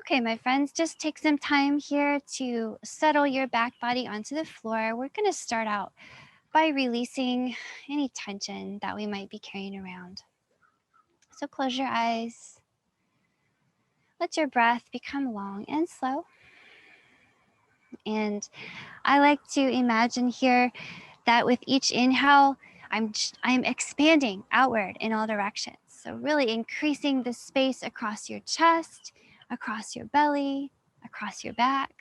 Okay, my friends, just take some time here to settle your back body onto the floor. We're going to start out by releasing any tension that we might be carrying around. So close your eyes. Let your breath become long and slow. And I like to imagine here that with each inhale, I'm expanding outward in all directions. So really increasing the space across your chest, across your belly, across your back.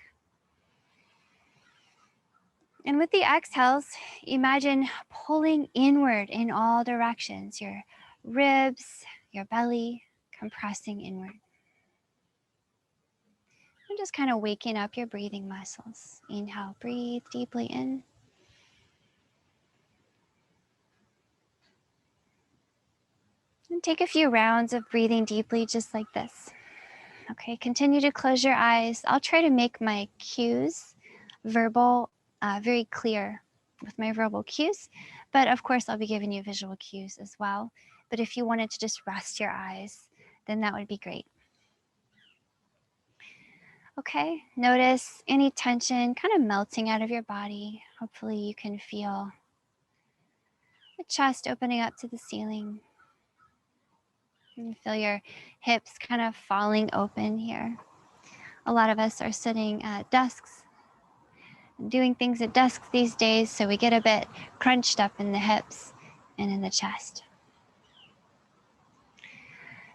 And with the exhales, imagine pulling inward in all directions, your ribs, your belly, compressing inward. And just kind of waking up your breathing muscles. Inhale, breathe deeply in. And take a few rounds of breathing deeply just like this. Okay, continue to close your eyes. I'll try to make my cues verbal, very clear with my verbal cues, but of course I'll be giving you visual cues as well. But if you wanted to just rest your eyes, then that would be great. Okay, notice any tension kind of melting out of your body. Hopefully you can feel the chest opening up to the ceiling. And feel your hips kind of falling open here. A lot of us are sitting at desks and doing things at desks these days, so we get a bit crunched up in the hips and in the chest.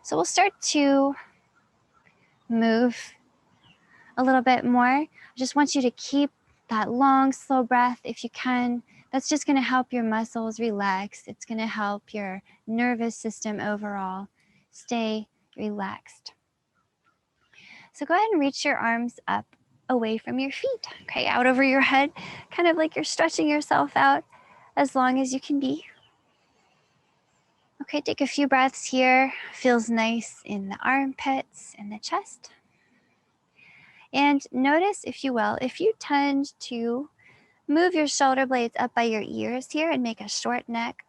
So we'll start to move a little bit more. I just want you to keep that long, slow breath if you can. That's just going to help your muscles relax. It's going to help your nervous system overall stay relaxed. So go ahead and reach your arms up away from your feet, okay, out over your head, kind of like you're stretching yourself out as long as you can be. Okay, take a few breaths here. Feels nice in the armpits and the chest. And notice, if you will, if you tend to move your shoulder blades up by your ears here and make a short neck,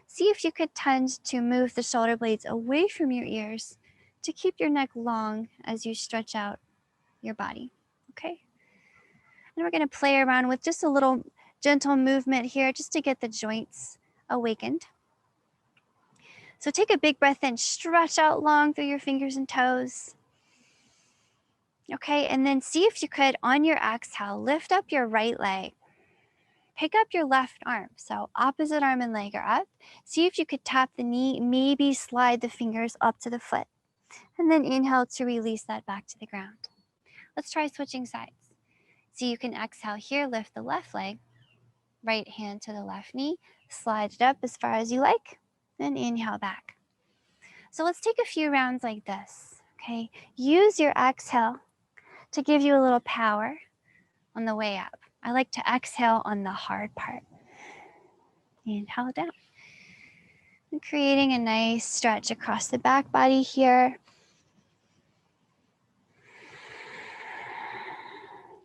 see if you could tend to move the shoulder blades away from your ears to keep your neck long as you stretch out your body, okay? And we're going to play around with just a little gentle movement here just to get the joints awakened. So take a big breath in, stretch out long through your fingers and toes. Okay, and then see if you could, on your exhale, lift up your right leg. Pick up your left arm. So opposite arm and leg are up. See if you could tap the knee, maybe slide the fingers up to the foot. And then inhale to release that back to the ground. Let's try switching sides. So you can exhale here, lift the left leg, right hand to the left knee, slide it up as far as you like, then inhale back. So let's take a few rounds like this, okay? Use your exhale to give you a little power on the way up. I like to exhale on the hard part. Inhale down. And creating a nice stretch across the back body here.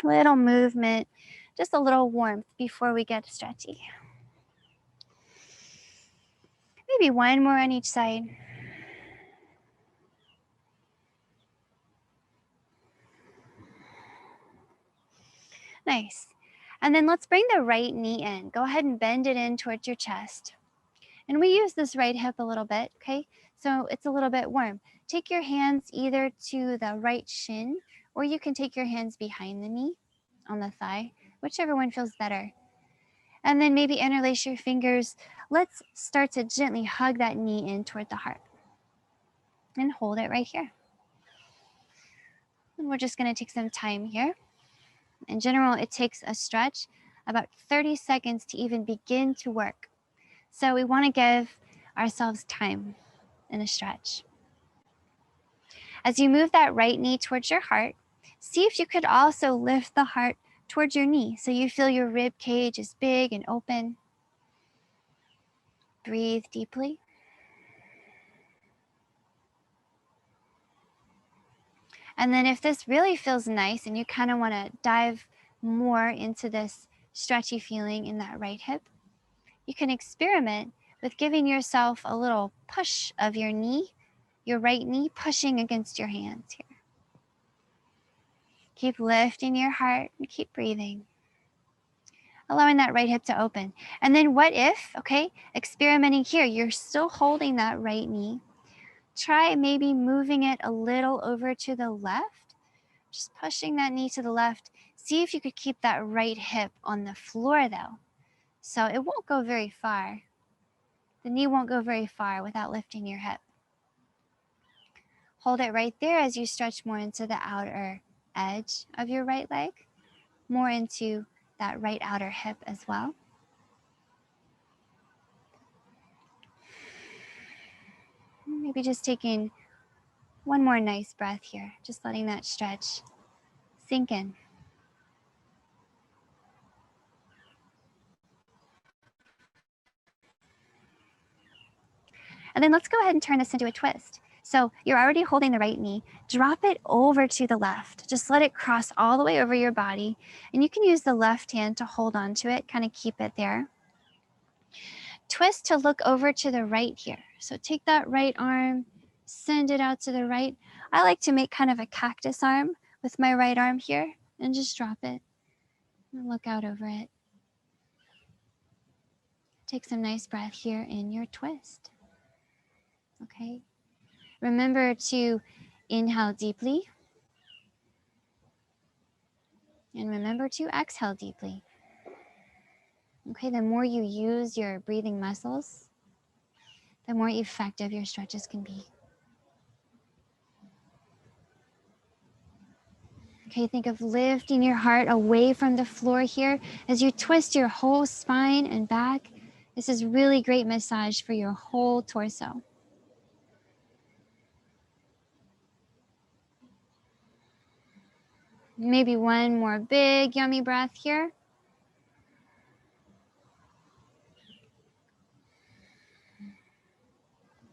Little movement, just a little warmth before we get stretchy. Maybe one more on each side. Nice. And then let's bring the right knee in. Go ahead and bend it in towards your chest. And we use this right hip a little bit, okay? So it's a little bit warm. Take your hands either to the right shin, or you can take your hands behind the knee on the thigh, whichever one feels better. And then maybe interlace your fingers. Let's start to gently hug that knee in toward the heart. And hold it right here. And we're just gonna take some time here. In general, it takes a stretch about 30 seconds to even begin to work. So we want to give ourselves time in a stretch. As you move that right knee towards your heart, see if you could also lift the heart towards your knee so you feel your rib cage is big and open. Breathe deeply. And then if this really feels nice and you kind of want to dive more into this stretchy feeling in that right hip, you can experiment with giving yourself a little push of your knee, your right knee pushing against your hands here. Keep lifting your heart and keep breathing. Allowing that right hip to open. And then what if, okay, experimenting here, you're still holding that right knee. Try maybe moving it a little over to the left, just pushing that knee to the left. See if you could keep that right hip on the floor though. So it won't go very far. The knee won't go very far without lifting your hip. Hold it right there as you stretch more into the outer edge of your right leg, more into that right outer hip as well. Maybe just taking one more nice breath here, just letting that stretch sink in. And then let's go ahead and turn this into a twist. So you're already holding the right knee, drop it over to the left. Just let it cross all the way over your body. And you can use the left hand to hold on to it, kind of keep it there. Twist to look over to the right here. So take that right arm, send it out to the right. I like to make kind of a cactus arm with my right arm here and just drop it and look out over it. Take some nice breath here in your twist. Okay. Remember to inhale deeply and remember to exhale deeply. Okay, the more you use your breathing muscles, the more effective your stretches can be. Okay, think of lifting your heart away from the floor here as you twist your whole spine and back. This is really great massage for your whole torso. Maybe one more big yummy breath here.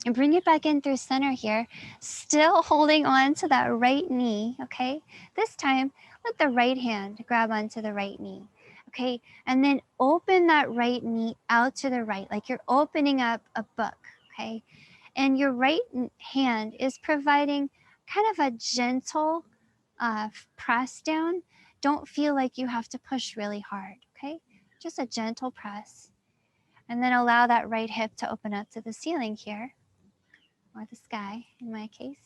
And bring it back in through center here, still holding on to that right knee, okay? This time, let the right hand grab onto the right knee, okay? And then open that right knee out to the right, like you're opening up a book, okay? And your right hand is providing kind of a gentle press down. Don't feel like you have to push really hard, okay? Just a gentle press. And then allow that right hip to open up to the ceiling here, or the sky in my case,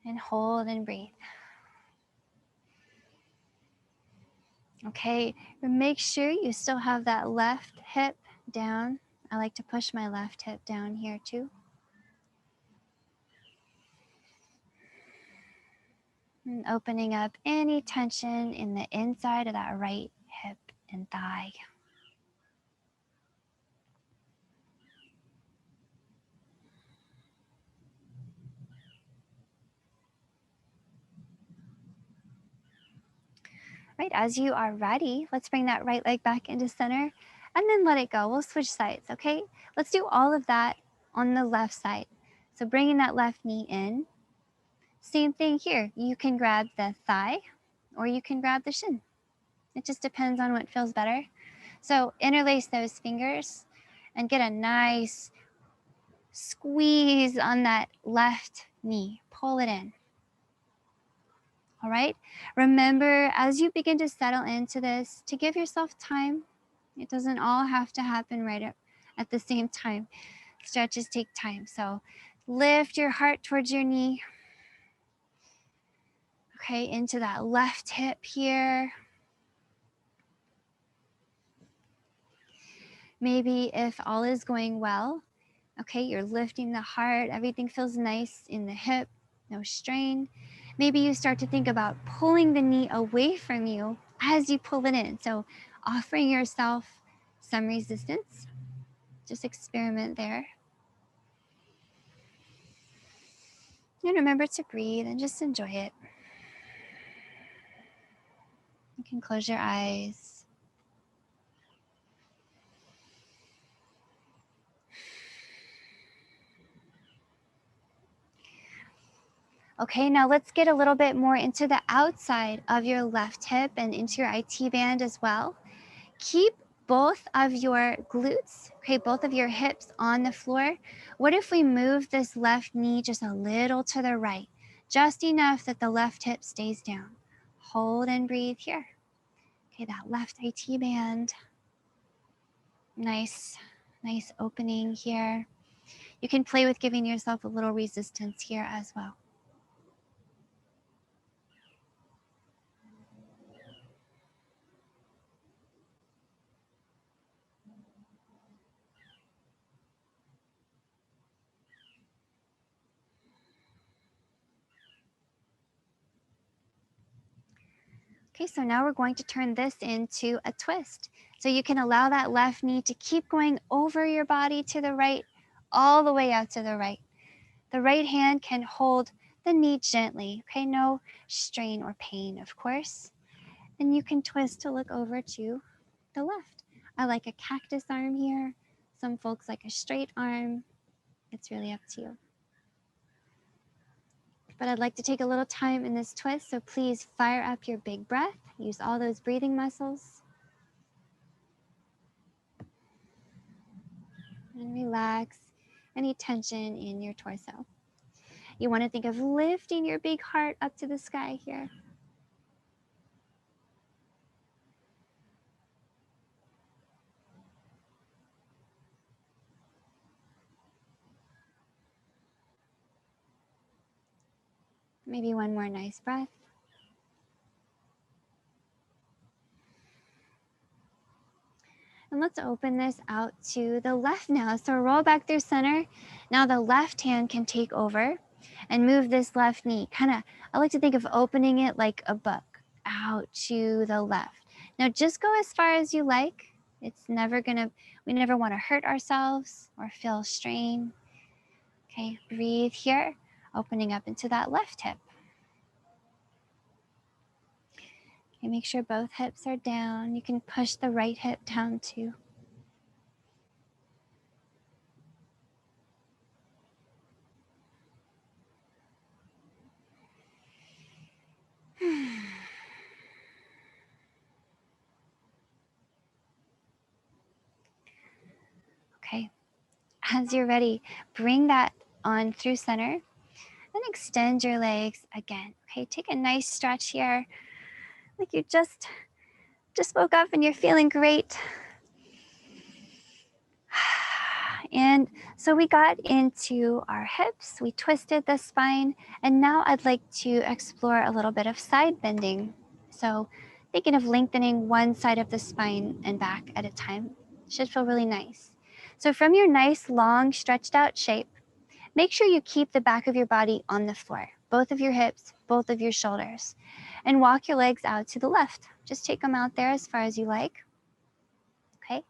and hold and breathe. Okay, make sure you still have that left hip down. I like to push my left hip down here too. And opening up any tension in the inside of that right hip and thigh. Right, as you are ready, let's bring that right leg back into center and then let it go. We'll switch sides, okay? Let's do all of that on the left side. So bringing that left knee in. Same thing here. You can grab the thigh or you can grab the shin. It just depends on what feels better. So interlace those fingers and get a nice squeeze on that left knee. Pull it in. All right. Remember, as you begin to settle into this, to give yourself time. It doesn't all have to happen right at the same time. Stretches take time. So lift your heart towards your knee. Okay, into that left hip here. Maybe if all is going well, okay, you're lifting the heart, everything feels nice in the hip, no strain. Maybe you start to think about pulling the knee away from you as you pull it in. So offering yourself some resistance, just experiment there. And remember to breathe and just enjoy it. You can close your eyes. Okay, now let's get a little bit more into the outside of your left hip and into your IT band as well. Keep both of your glutes, okay, both of your hips on the floor. What if we move this left knee just a little to the right, just enough that the left hip stays down? Hold and breathe here. Okay, that left IT band. Nice opening here. You can play with giving yourself a little resistance here as well. Okay, so now we're going to turn this into a twist. So you can allow that left knee to keep going over your body to the right, all the way out to the right. The right hand can hold the knee gently, okay? No strain or pain, of course. And you can twist to look over to the left. I like a cactus arm here. Some folks like a straight arm. It's really up to you. But I'd like to take a little time in this twist, so please fire up your big breath. Use all those breathing muscles. And relax any tension in your torso. You want to think of lifting your big heart up to the sky here. Maybe one more nice breath. And let's open this out to the left now. So roll back through center. Now the left hand can take over and move this left knee. I like to think of opening it like a book out to the left. Now just go as far as you like. It's never we never want to hurt ourselves or feel strain. Okay, breathe here, opening up into that left hip. Okay, make sure both hips are down. You can push the right hip down too. Okay, as you're ready, bring that on through center. Then extend your legs again. Okay, take a nice stretch here. Like you just woke up and you're feeling great. And so we got into our hips, we twisted the spine, and now I'd like to explore a little bit of side bending. So thinking of lengthening one side of the spine and back at a time. Should feel really nice. So from your nice, long, stretched out shape, make sure you keep the back of your body on the floor, both of your hips, both of your shoulders, and walk your legs out to the left. Just take them out there as far as you like. Okay.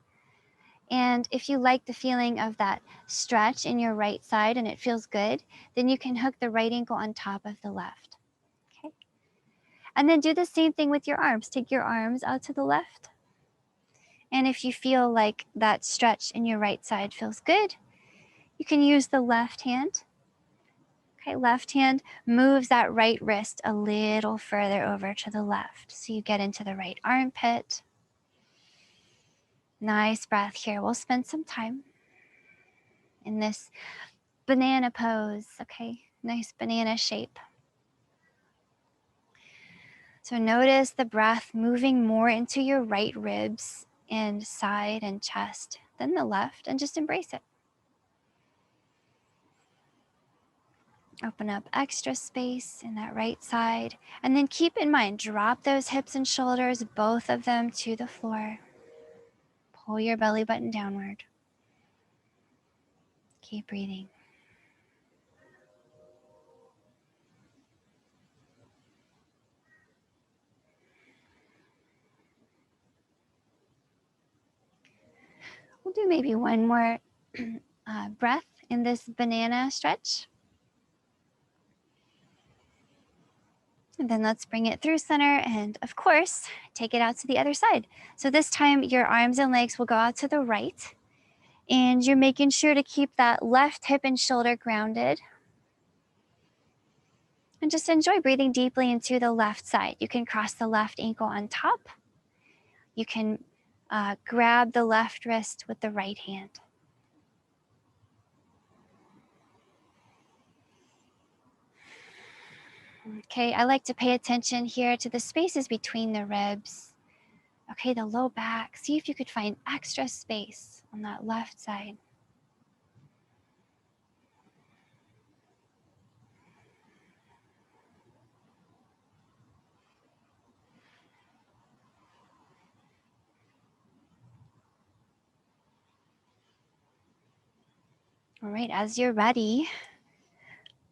And if you like the feeling of that stretch in your right side and it feels good, then you can hook the right ankle on top of the left. Okay. And then do the same thing with your arms. Take your arms out to the left. And if you feel like that stretch in your right side feels good, you can use the left hand. Okay, left hand moves that right wrist a little further over to the left. So you get into the right armpit. Nice breath here. We'll spend some time in this banana pose. Okay, nice banana shape. So notice the breath moving more into your right ribs and side and chest than the left, and just embrace it. Open up extra space in that right side. And then keep in mind, drop those hips and shoulders, both of them to the floor. Pull your belly button downward. Keep breathing. We'll do maybe one more breath in this banana stretch. And then let's bring it through center and, of course, take it out to the other side. So this time your arms and legs will go out to the right, and you're making sure to keep that left hip and shoulder grounded. And just enjoy breathing deeply into the left side. You can cross the left ankle on top. You can grab the left wrist with the right hand. Okay, I like to pay attention here to the spaces between the ribs. Okay, the low back. See if you could find extra space on that left side. All right, as you're ready,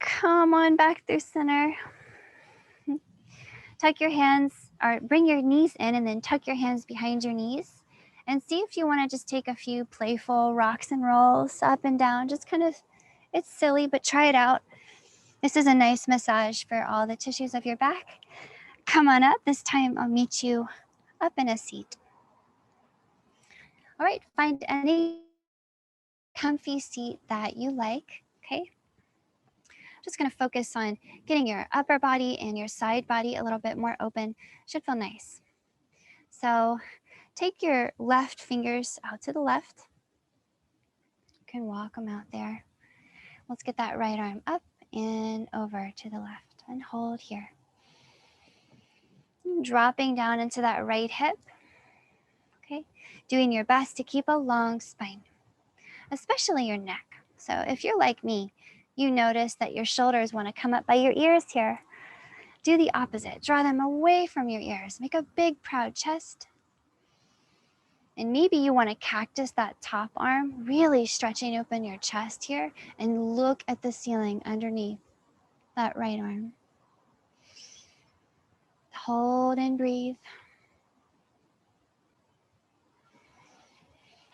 come on back through center. Tuck your hands, or bring your knees in and then tuck your hands behind your knees. And see if you want to just take a few playful rocks and rolls up and down. Just kind of, it's silly, but try it out. This is a nice massage for all the tissues of your back. Come on up. This time I'll meet you up in a seat. All right, find any comfy seat that you like, okay? Just gonna focus on getting your upper body and your side body a little bit more open. Should feel nice. So take your left fingers out to the left. You can walk them out there. Let's get that right arm up and over to the left and hold here. Dropping down into that right hip. Okay, doing your best to keep a long spine, especially your neck. So if you're like me, you notice that your shoulders want to come up by your ears here. Do the opposite. Draw them away from your ears. Make a big, proud chest. And maybe you want to cactus that top arm, really stretching open your chest here and look at the ceiling underneath that right arm. Hold and breathe.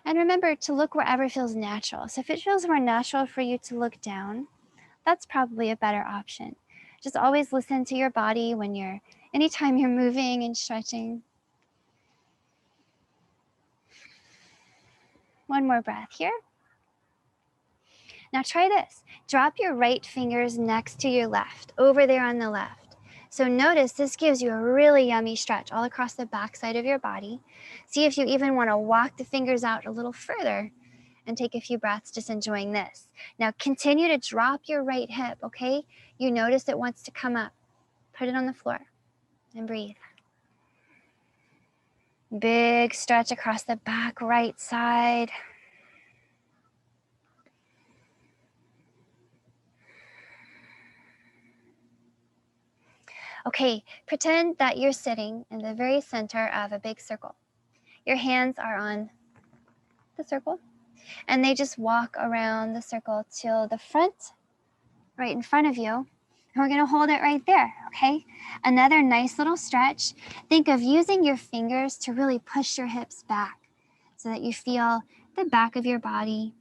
And remember to look wherever feels natural. So if it feels more natural for you to look down, that's probably a better option. Just always listen to your body anytime you're moving and stretching. One more breath here. Now try this. Drop your right fingers next to your left, over there on the left. So notice this gives you a really yummy stretch all across the back side of your body. See if you even want to walk the fingers out a little further and take a few breaths just enjoying this. Now continue to drop your right hip, okay? You notice it wants to come up. Put it on the floor and breathe. Big stretch across the back right side. Okay, pretend that you're sitting in the very center of a big circle. Your hands are on the circle and they just walk around the circle till the front, right in front of you. And we're gonna hold it right there, okay? Another nice little stretch. Think of using your fingers to really push your hips back so that you feel the back of your body,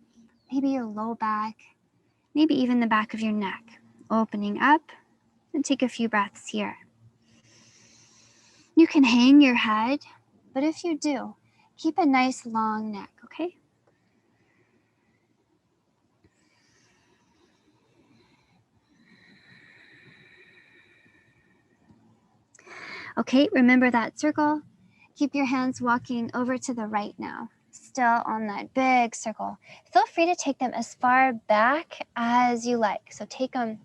maybe your low back, maybe even the back of your neck, opening up, and take a few breaths here. You can hang your head, but if you do, keep a nice long neck, okay? Okay, remember that circle. Keep your hands walking over to the right now, still on that big circle. Feel free to take them as far back as you like. So take them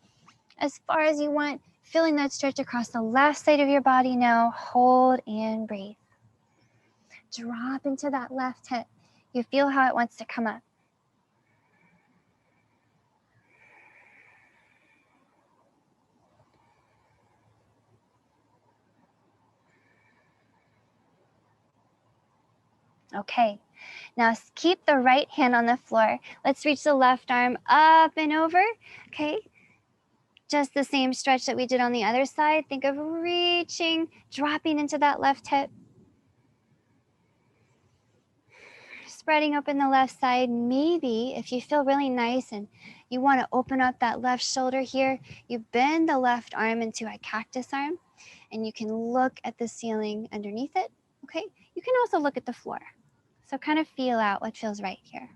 as far as you want, feeling that stretch across the left side of your body now. Hold and breathe. Drop into that left hip. You feel how it wants to come up. Okay, now keep the right hand on the floor. Let's reach the left arm up and over, okay? Just the same stretch that we did on the other side. Think of reaching, dropping into that left hip. Spreading open the left side. Maybe if you feel really nice and you want to open up that left shoulder here, you bend the left arm into a cactus arm and you can look at the ceiling underneath it, okay? You can also look at the floor. So kind of feel out what feels right here.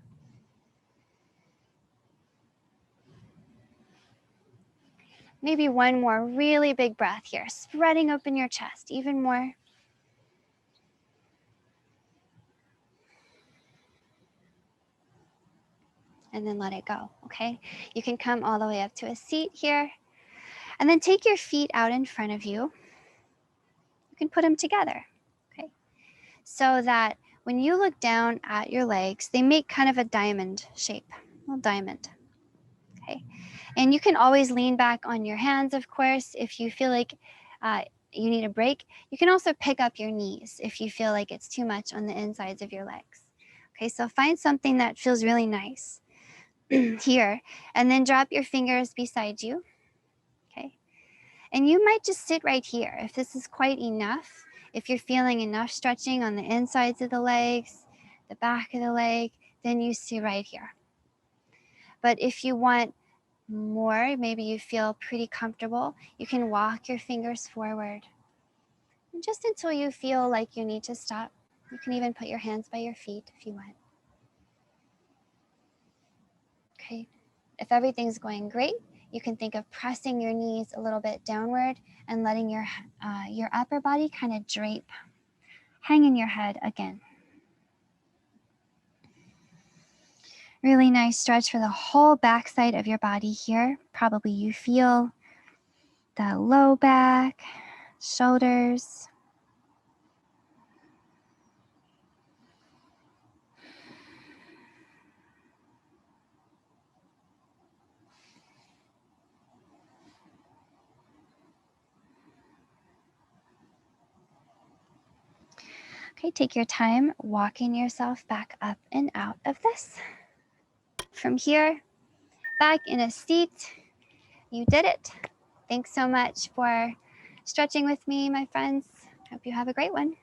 Maybe one more really big breath here, spreading open your chest even more. And then let it go, okay? You can come all the way up to a seat here. And then take your feet out in front of you. You can put them together, okay? So that when you look down at your legs, they make kind of a diamond shape, a little diamond, okay? And you can always lean back on your hands, of course, if you feel like you need a break. You can also pick up your knees if you feel like it's too much on the insides of your legs. Okay, so find something that feels really nice here, and then drop your fingers beside you, okay? And you might just sit right here if this is quite enough. If you're feeling enough stretching on the insides of the legs, the back of the leg, then you sit right here. But if you want more, maybe you feel pretty comfortable, you can walk your fingers forward just until you feel like you need to stop. You can even put your hands by your feet if you want. Okay, if everything's going great, you can think of pressing your knees a little bit downward and letting your upper body kind of drape, hanging your head again. Really nice stretch for the whole backside of your body here. Probably you feel the low back, shoulders. Okay, take your time walking yourself back up and out of this. From here, back in a seat. You did it. Thanks so much for stretching with me, my friends. Hope you have a great one.